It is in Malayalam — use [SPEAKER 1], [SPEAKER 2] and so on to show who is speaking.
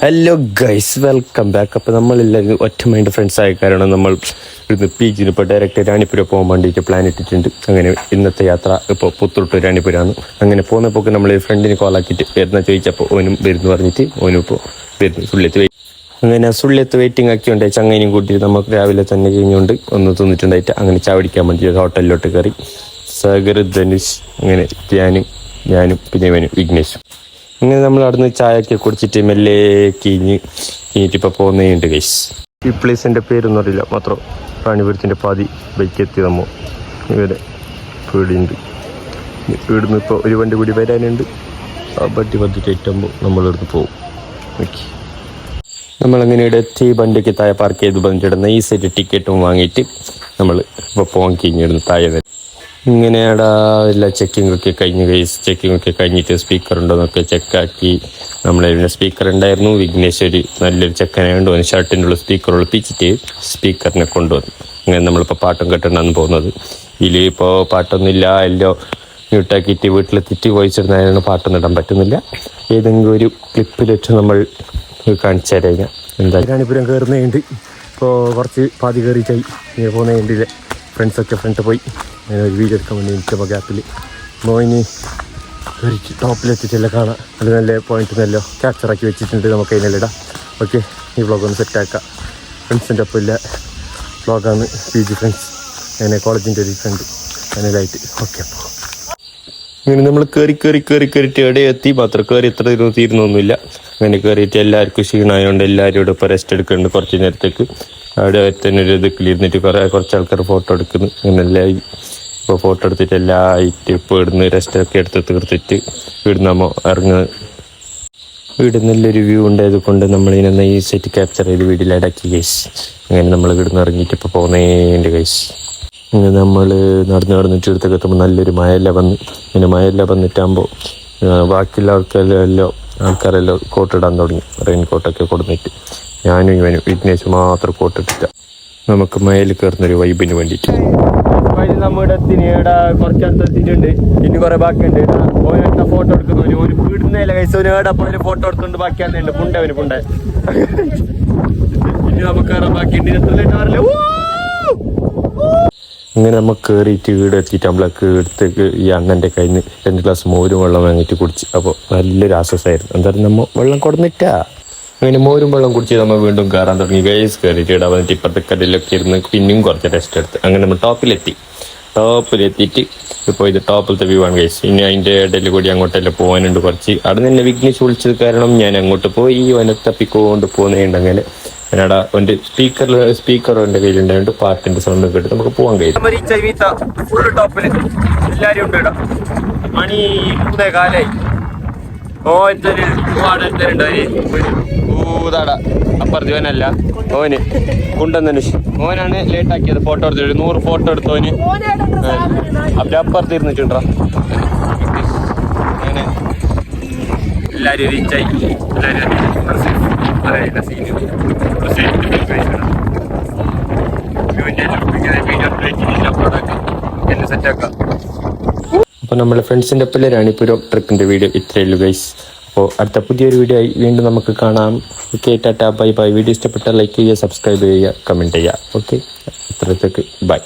[SPEAKER 1] Hello guys, welcome back. അപ്പോൾ നമ്മളെല്ലാവരും ഒറ്റ മൈൻഡ് ഫ്രണ്ട്സ് ആയ കാരണം നമ്മൾ ഇവിടുന്ന് പീച്ചിന് ഇപ്പോൾ ഡയറക്റ്റ് റാണിപുരം പോകാൻ വേണ്ടിയിട്ട് പ്ലാൻ ഇട്ടിട്ടുണ്ട്. അങ്ങനെ ഇന്നത്തെ യാത്ര ഇപ്പോൾ പുത്തൂർ ടു റാണിപുരമാണ്. അങ്ങനെ പോകുന്നപ്പോൾ നമ്മൾ ഫ്രണ്ടിന് കോളാക്കിയിട്ട് വരുന്ന ചോദിച്ചപ്പോൾ ഓനും വരുന്നു പറഞ്ഞിട്ട് ഓനും ഇപ്പോൾ വരുന്നു സുള്ളിയത്ത് വെയിറ്റ്. അങ്ങനെ സുള്ളിയത്ത് വെയിറ്റിംഗ് ആക്കിയോണ്ട് ചങ്ങനെയും കൂട്ടിയിട്ട് നമുക്ക് രാവിലെ തന്നെ കഴിഞ്ഞുകൊണ്ട് ഒന്ന് തിന്നിട്ടുണ്ടായിട്ട് അങ്ങനെ ചാവടിക്കാൻ വേണ്ടി ഹോട്ടലിലോട്ട് കയറി. സാഗർ, ധനുഷ്, അങ്ങനെ ഞാനും പിന്നെ ഇവനും വിഘ്നേഷും. ഇങ്ങനെ നമ്മൾ അവിടുന്ന് ചായയൊക്കെ കുടിച്ചിട്ട് മെല്ലെ കഴിഞ്ഞിട്ട് ഇപ്പോൾ പോകുന്നുണ്ട് ഗൈസ്. ഈ പ്ലേസിൻ്റെ പേരൊന്നും അറിയില്ല, മാത്രം റാണിപുരത്തിൻ്റെ പാതി ബൈക്ക് എത്തി നമ്മൾ ഇവിടെ പേടിയുണ്ട്. ഇവിടുന്ന് ഇപ്പോൾ ഒരു വണ്ടി കൂടി വരാനുണ്ട്. ആ വണ്ടി വന്നിട്ട് ഏറ്റുമ്പോൾ നമ്മളിവിടുന്ന് പോകും. ഓക്കെ, നമ്മളങ്ങനെ ഇവിടെ എത്തി വണ്ടിക്ക് താഴെ പാർക്ക് ചെയ്ത് വന്നിട്ടിടുന്ന ഈ സൈഡ് ടിക്കറ്റും വാങ്ങിയിട്ട് നമ്മൾ ഇപ്പോൾ പോകാൻ കഴിഞ്ഞിടുന്നു താഴെ വരെ. ഇങ്ങനെ അവിടെ എല്ലാ ചെക്കിങ്ങൊക്കെ കഴിഞ്ഞ് ചെക്കിങ്ങൊക്കെ കഴിഞ്ഞിട്ട് സ്പീക്കർ ഉണ്ടോയെന്നൊക്കെ ചെക്കാക്കി. നമ്മളെ സ്പീക്കർ ഉണ്ടായിരുന്നു. വിഘ്നേഷ് ഒരു നല്ലൊരു ചെക്കനായതുകൊണ്ട് അവന് ഷർട്ടിൻ്റെ ഉള്ള സ്പീക്കർ ഒളിപ്പിച്ചിട്ട് സ്പീക്കറിനെ കൊണ്ടുവന്നു. അങ്ങനെ നമ്മളിപ്പോൾ പാട്ടും കെട്ടിട്ടാണ് പോകുന്നത്. ഇതിൽ ഇപ്പോൾ പാട്ടൊന്നുമില്ല, എല്ലാം മ്യൂട്ടാക്കിയിട്ട് വീട്ടിലെത്തിയിട്ട് വോയിസ് ഇടുന്നതിനാണ് പാട്ടൊന്നും ഇടാൻ പറ്റുന്നില്ല. ഏതെങ്കിലും ഒരു ക്ലിപ്പിൽ വെച്ച് നമ്മൾ കാണിച്ചു തരാം. എന്താ റാണിപുരം കയറുന്നതുണ്ട്. ഇപ്പോൾ കുറച്ച് പാതി കയറിയിട്ടായി ഇങ്ങനെ പോകുന്നതിൻ്റെ ഫ്രണ്ട്സൊക്കെ ഫ്രണ്ട് പോയി. അങ്ങനെ ഒരു വീഡിയോ എടുക്കാൻ വേണ്ടി എനിക്കപ്പോൾ ഗ്യാപ്പിൽ മോയിന് കയറിച്ച് ടോപ്പിലെത്തിച്ചെല്ലാം കാണാം. അത് നല്ല പോയിന്റ് നല്ല ക്യാപ്ചറാക്കി വെച്ചിട്ടുണ്ട്. നമുക്ക് അതിനെല്ലാം ഇടാം. ഓക്കെ, ഈ വ്ളോഗ് ഒന്ന് സെറ്റാക്കാം. ഫ്രണ്ട്സിൻ്റെ ഒപ്പം ഇല്ല വ്ളോഗാണ്. PG ഫ്രണ്ട്സ്, അങ്ങനെ കോളേജിൻ്റെ ഒരു ഫ്രണ്ട് അങ്ങനെയായിട്ട്. ഓക്കെ, അപ്പോൾ ഇങ്ങനെ നമ്മൾ കയറിയിട്ട് എവിടെ എത്തി. മാത്രം കയറി എത്ര തീരുന്നൊന്നുമില്ല. അങ്ങനെ കയറിയിട്ട് എല്ലാവർക്കും ക്ഷീണമായതുകൊണ്ട് എല്ലാവരും ഇവിടെ ഇപ്പോൾ റെസ്റ്റ് എടുക്കുന്നുണ്ട് കുറച്ച് നേരത്തേക്ക്. അവിടെ തന്നെ ഒരു ഇതിലിരുന്നിട്ട് കുറച്ച് ആൾക്കാർ ഫോട്ടോ എടുക്കുന്നു. അങ്ങനെ എല്ലാം ഇപ്പോൾ ഫോട്ടോ എടുത്തിട്ട് എല്ലാം ആയിട്ട് ഇപ്പോൾ ഇവിടുന്ന് റെസ്റ്റൊക്കെ എടുത്ത് തീർത്തിട്ട് ഇവിടുന്ന് നമ്മൾ ഇറങ്ങുന്നത്. ഇവിടെ നല്ലൊരു വ്യൂ ഉണ്ടായത് കൊണ്ട് നമ്മളിങ്ങനെ ഈ സെറ്റ് ക്യാപ്ചർ ചെയ്ത് വീഡിയോയിൽ ഇടയ്ക്ക് ഗൈസ്. അങ്ങനെ നമ്മൾ ഇവിടുന്ന് ഇറങ്ങിയിട്ട് ഇപ്പോൾ പോകുന്നതിൻ്റെ ഗൈസ്. അങ്ങനെ നമ്മൾ നടന്നിട്ട് ഇടത്തൊക്കെ എത്തുമ്പോൾ നല്ലൊരു മഴയെല്ലാം വന്ന്. ഇങ്ങനെ മഴയെല്ലാം വന്നിട്ടാകുമ്പോൾ ബാക്കിയുള്ള ആൾക്കാരെല്ലാം കോട്ടിടാൻ തുടങ്ങി. റെയിൻ കോട്ടൊക്കെ കൊടുത്തിട്ട് ഞാനും ഇവനും വിഘ്നേഷ് മാത്രം കോട്ടിട്ടില്ല. നമുക്ക് മഴയിൽ കയറുന്നൊരു വൈബിന് വേണ്ടിയിട്ട് നമ്മുടെ ഇവിടെ കുറച്ചടുത്ത് എത്തിയിട്ടുണ്ട്. ഇനി കുറെ ബാക്കിയുണ്ട്. ഓരോ ഫോട്ടോ എടുക്കുന്നു. ഒരു വീടുന്നേല കഴിച്ച ഒരു ഫോട്ടോ എടുത്തുകൊണ്ട് ബാക്കിയാകുന്നുണ്ട്. പുണ്ട ഇനി നമുക്ക് കയറാൻ ബാക്കിയുണ്ട്. അങ്ങനെ നമുക്ക് കയറിയിട്ട് വീട് എത്തിയിട്ട് നമ്മളൊക്കെ എടുത്തേക്ക് ഈ അണ്ണൻ്റെ കയ്യിൽ നിന്ന് 2 ഗ്ലാസ് മോരും വെള്ളം വാങ്ങിയിട്ട് കുടിച്ച്. അപ്പോൾ നല്ലൊരു ആശ്വാസമായിരുന്നു. എന്തായാലും നമ്മൾ വെള്ളം കൊടുന്നിട്ടാ. അങ്ങനെ മോരും വെള്ളം കുടിച്ച് നമ്മൾ വീണ്ടും കയറാൻ തുടങ്ങി. ഗൈസ് കയറിയിട്ട് ഇടാൻ വന്നിട്ട് ഇപ്പുറത്തെ കടലിലൊക്കെ ഇരുന്ന് പിന്നെയും കുറച്ച് റെസ്റ്റ് എടുത്ത്. അങ്ങനെ നമ്മൾ ടോപ്പിലെത്തിയിട്ട് ഇപ്പോൾ ഇത് ടോപ്പിലത്തെ വ്യൂ ആണ് ഗൈസ്. ഇനി അതിൻ്റെ ഇടയിൽ കൂടി അങ്ങോട്ടെല്ലാം പോകാനുണ്ട് കുറച്ച്. അവിടെ നിന്ന് വിഘ്നേഷ് വിളിച്ചത് കാരണം ഞാൻ അങ്ങോട്ട് പോയി വനത്തപ്പിക്കൊണ്ട് പോകുന്നുണ്ട്. അങ്ങനെ ഞാനവിടെ എൻ്റെ സ്പീക്കർ എൻ്റെ കയ്യിലുണ്ടായതുകൊണ്ട് പാട്ടിൻ്റെ സൗണ്ട് കേട്ട് നമുക്ക് പോകാൻ കഴിയും. ഫുൾ ടോപ്പിൽ എല്ലാവരും ഉണ്ട് ഇവിടെ. മണി 3 കാലായി. അപ്പുറത്ത് ഇവനല്ല, ഓന് കുണ്ടന്നനുഷ് ഓനാണ് ലേറ്റ് ആക്കിയത്. ഫോട്ടോ എടുത്തിട്ട് 100 ഫോട്ടോ എടുത്തോന്. അവിടെ അപ്പുറത്ത് ഇരുന്നിട്ടുണ്ടോ. അങ്ങനെ എല്ലാവരും റീച്ചായി. അപ്പോൾ നമ്മളെ ഫ്രണ്ട്സിൻ്റെ ഒപ്പം റാണിപുരം ട്രിപ്പിൻ്റെ വീഡിയോ ഇത്രയുള്ളൂ ഗൈസ്. അപ്പോൾ അടുത്ത പുതിയൊരു വീഡിയോ ആയി വീണ്ടും നമുക്ക് കാണാം. Okay, tata, bye bye. Video ഇഷ്ടപ്പെട്ടാൽ ലൈക്ക് ചെയ്യുക, സബ്സ്ക്രൈബ് ചെയ്യുക, കമൻറ്റ് ചെയ്യുക. ഓക്കെ, അത്രത്തേക്ക് ബൈ.